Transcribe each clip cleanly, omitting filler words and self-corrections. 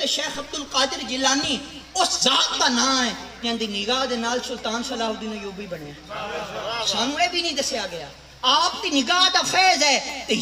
شیخ عبد القادر جیلانی اس ذات کا نام ہے جن دی نگاہ دے نال سلطان صلاح الدین ایوبی بنیا. سانو یہ بھی نہیں دسیا گیا. آپ دی نگاہ دا فیض ہے تے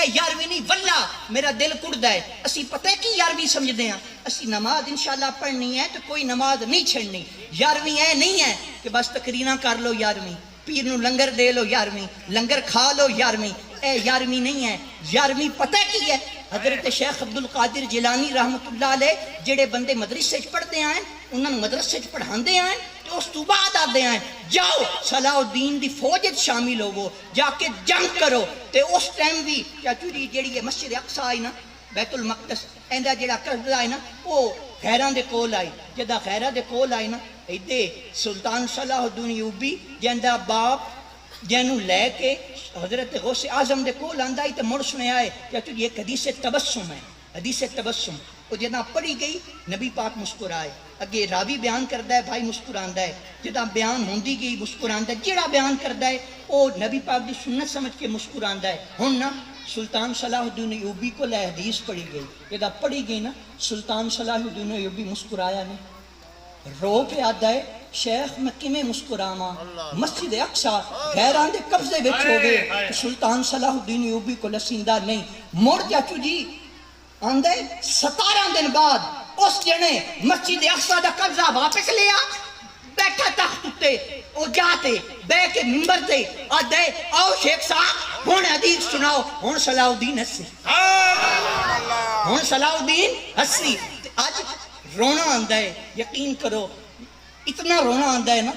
یارویں نہیں واللہ میرا دل کڑدا ہے. اسی پتہ ہے کی یارویں سمجھدے ہیں؟ اسی نماز انشاءاللہ پڑھنی ہے تو کوئی نماز نہیں چھڑنی. یارویں اے نہیں ہے کہ بس تقریراں کر لو یارویں، پیر نو لنگر دے لو یارویں، لنگر کھا لو یارویں. اے یارویں نہیں ہے. یارویں پتہ کی ہے؟ حضرت شیخ عبد القادر جیلانی رحمت اللہ علیہ جڑے بندے مدرسے چ پڑھتے ہیں انہوں نے مدرسے چ پڑھاندے ہیں تو اس تو بعد آتے ہیں جاؤ صلاح الدین دی فوج شامل ہوو، جا کے جنگ کرو. تے اس ٹائم بھی چاچو جی جیڑی مسجد اقصی آئی نا، بیت المقدس ایندا جڑا قبضہ ہے نا وہ خیراں دے کول آئی. جدا خیراں دے کول آئی نا ایدے سلطان صلاح الدین ایوبی جیندا باپ جنوں لے کے حضرت غوث اعظم دے کول آندا ہی تے مڑ سنیا ہے چاچو جی ایک حدیث تبسم ہے. حدیث تبسم وہ جدہ پڑھی گئی نبی پاک مسکرائے. اگے راوی بیان کردا ہے بھائی مسکراندا ہے، جدہ بیان ہوندی گئی مسکراندا ہے. جڑا بیان کردا ہے وہ نبی پاک دی سنت سمجھ کے مسکراندا ہے. ہن نا سلطان صلاح الدین ایوبی کو لے حدیث پڑھی گئی. جدہ پڑھی گئی نا سلطان صلاح الدین ایوبی مسکرایا نہیں، رو پہ آدھا ہے شیخ میں کمیں مسکراواں، مسجد اقصی غیران دے قبضے وچ ہو گئے. سلطان صلاح الدین ایوبی کو لسیندہ نہیں. مڑ چاچو جی آندے 17 دن بعد اس جنے مسجد اقصی دا قبضہ واپس لیا، بیٹھا تخت اتے او جاتے بے کے منبر تے آدھے آؤ شیخ صاحب ہن حدیث سناؤ. ہن صلاح الدین ہسی، ہن صلاح الدین ہسی. آج رونا آندہ ہے، یقین کرو اتنا رونا آندہ ہے نا